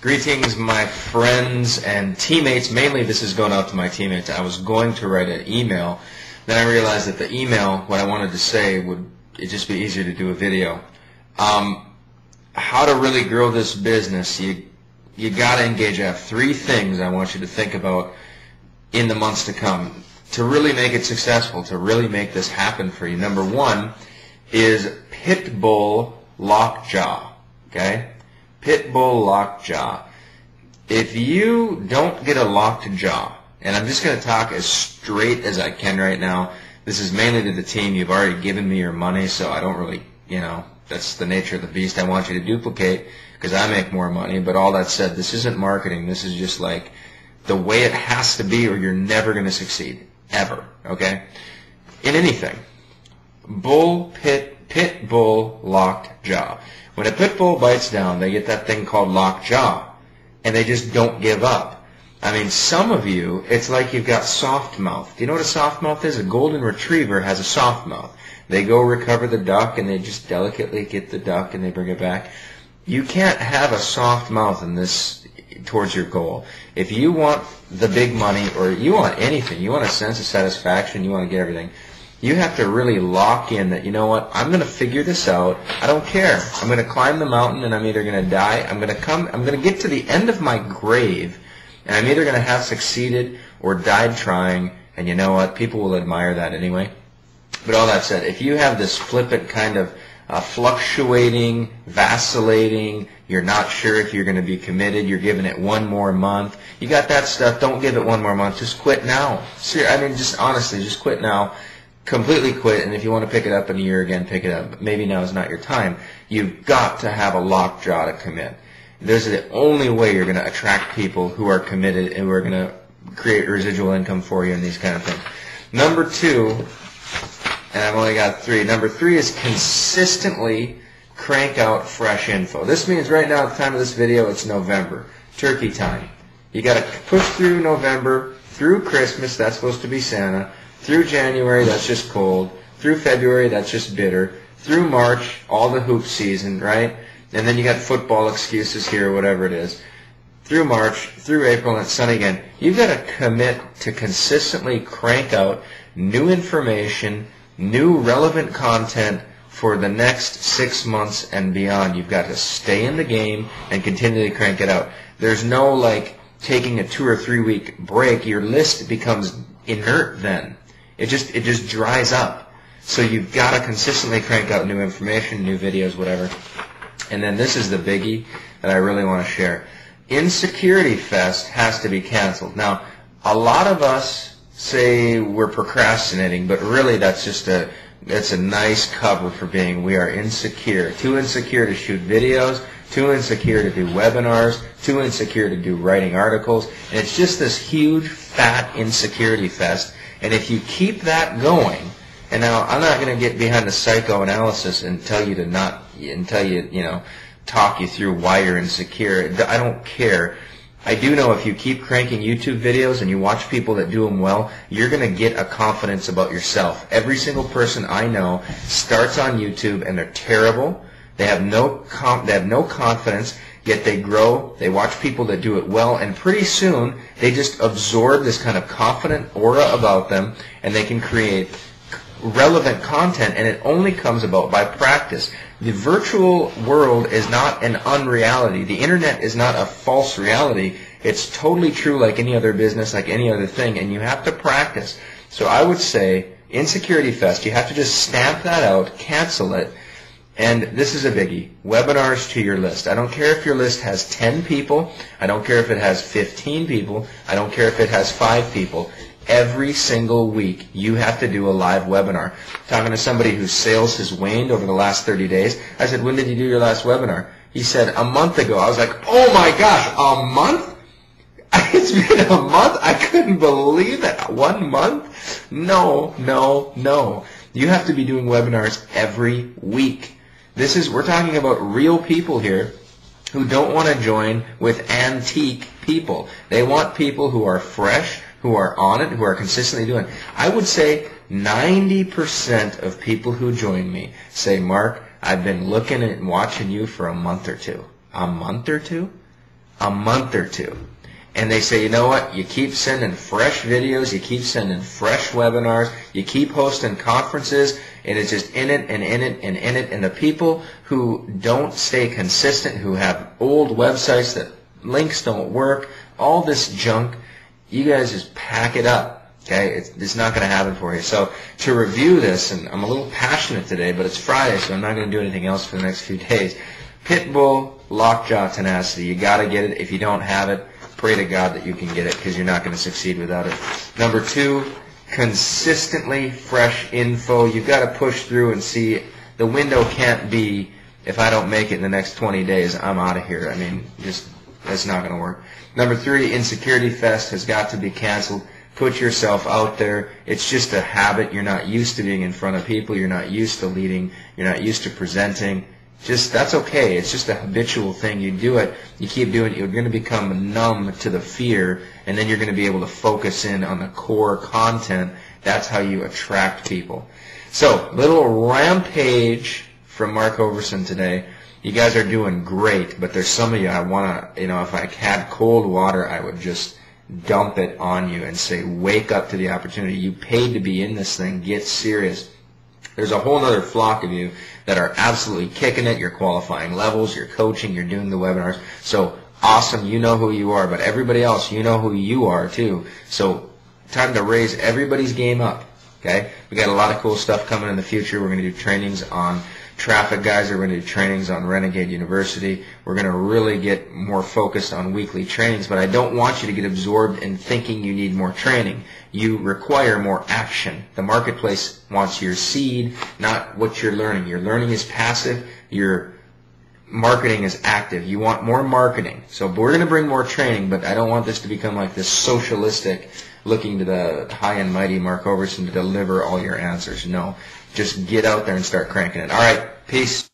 Greetings, my friends and teammates. Mainly, this is going out to my teammates. I was going to write an email. Then I realized that the email, what I wanted to say, would it just be easier to do a video. How to really grow this business. You got to engage. I have 3 things I want you to think about in the months to come to really make it successful, to really make this happen for you. Number 1 is pit bull lockjaw. Okay? Pit bull lockjaw. If you don't get a locked jaw, and I'm just going to talk as straight as I can right now. This is mainly to the team. You've already given me your money, so I don't really, that's the nature of the beast. I want you to duplicate because I make more money. But all that said, this isn't marketing. This is just like the way it has to be, or you're never going to succeed, ever, okay? In anything. Pit bull locked jaw. When a pit bull bites down, they get that thing called locked jaw, and they just don't give up. I mean, some of you, it's like you've got soft mouth. Do you know what a soft mouth is? A golden retriever has a soft mouth. They go recover the duck, and they just delicately get the duck, and they bring it back. You can't have a soft mouth in this towards your goal. If you want the big money, or you want anything, you want a sense of satisfaction, you want to get everything, you have to really lock in that, you know what, I'm going to figure this out. I don't care. I'm going to climb the mountain, and I'm either going to die, I'm going to get to the end of my grave, and I'm either going to have succeeded or died trying, and you know what, people will admire that anyway. But all that said, if you have this flippant kind of fluctuating, vacillating, you're not sure if you're going to be committed, you're giving it 1 more month, you got that stuff, don't give it 1 more month, just quit now. I mean, just honestly, just quit now. Completely quit, and if you want to pick it up in a year again, pick it up. But maybe now is not your time. You've got to have a locked jaw to commit. There's the only way you're going to attract people who are committed and who are going to create residual income for you and these kind of things. Number 2, and I've only got 3. Number 3 is consistently crank out fresh info. This means right now, at the time of this video, it's November, turkey time. You got to push through November, through Christmas, that's supposed to be Santa, through January, that's just cold, through February, that's just bitter, through March, all the hoop season, right? And then you got football excuses here, whatever it is. Through March, through April, and it's sunny again. You've got to commit to consistently crank out new information, new relevant content for the next 6 months and beyond. You've got to stay in the game and continually crank it out. There's no like taking a 2 or 3 week break. Your list becomes inert then. It just dries up. So you've got to consistently crank out new information, new videos, whatever. And then this is the biggie that I really want to share. Insecurity Fest has to be canceled. Now, a lot of us say we're procrastinating, but really that's a nice cover for being we are insecure. Too insecure to shoot videos, too insecure to do webinars, too insecure to do writing articles. And it's just this huge, fat insecurity fest. And if you keep that going, and now I'm not going to get behind the psychoanalysis and tell you talk you through why you're insecure. I don't care. I do know if you keep cranking YouTube videos and you watch people that do them well, you're going to get a confidence about yourself. Every single person I know starts on YouTube and they're terrible. They have no confidence, yet they grow. They watch people that do it well, and pretty soon they just absorb this kind of confident aura about them, and they can create relevant content, and it only comes about by practice. The virtual world is not an unreality. The internet is not a false reality. It's totally true like any other business, like any other thing, and you have to practice. So I would say, Insecurity Fest, you have to just stamp that out, cancel it. And this is a biggie. Webinars to your list. I don't care if your list has 10 people. I don't care if it has 15 people. I don't care if it has 5 people. Every single week, you have to do a live webinar. Talking to somebody whose sales has waned over the last 30 days, I said, when did you do your last webinar? He said, a month ago. I was like, oh my gosh, a month? It's been a month? I couldn't believe it. 1 month? No. You have to be doing webinars every week. We're talking about real people here who don't want to join with antique people. They want people who are fresh, who are on it, who are consistently doing it. I would say 90% of people who join me say, Mark, I've been looking and watching you for a month or two. A month or two? a month or two. And they say, you know what, you keep sending fresh videos, you keep sending fresh webinars, you keep hosting conferences, and it's just in it and in it and in it. And the people who don't stay consistent, who have old websites that links don't work, all this junk, you guys just pack it up. Okay, it's not going to happen for you. So to review this, and I'm a little passionate today, but it's Friday, so I'm not going to do anything else for the next few days. Pitbull, lockjaw tenacity. You got to get it. If you don't have it, pray to God that you can get it, because you're not going to succeed without it. Number 2, consistently fresh info. You've got to push through and see. The window can't be, if I don't make it in the next 20 days, I'm out of here. I mean, just that's not going to work. Number 3, insecurity fest has got to be canceled. Put yourself out there. It's just a habit. You're not used to being in front of people. You're not used to leading. You're not used to presenting. Just, that's okay. It's just a habitual thing. You do it. You keep doing it. You're going to become numb to the fear, and then you're going to be able to focus in on the core content. That's how you attract people. So, little rampage from Mark Overson today. You guys are doing great, but there's some of you I want to, if I had cold water, I would just dump it on you and say, wake up to the opportunity. You paid to be in this thing. Get serious. There's a whole other flock of you that are absolutely kicking it. You're qualifying levels. You're coaching. You're doing the webinars. So awesome. You know who you are. But everybody else, you know who you are too. So time to raise everybody's game up. Okay? We got a lot of cool stuff coming in the future. We're going to do trainings on traffic guys. We're going to do trainings on Renegade University. We're going to really get more focused on weekly trainings, but I don't want you to get absorbed in thinking you need more training. You require more action. The marketplace wants your seed, not what you're learning. Your learning is passive. Your marketing is active. You want more marketing. So we're going to bring more training, but I don't want this to become like this socialistic, looking to the high and mighty Mark Overson to deliver all your answers. No. Just get out there and start cranking it. All right. Peace.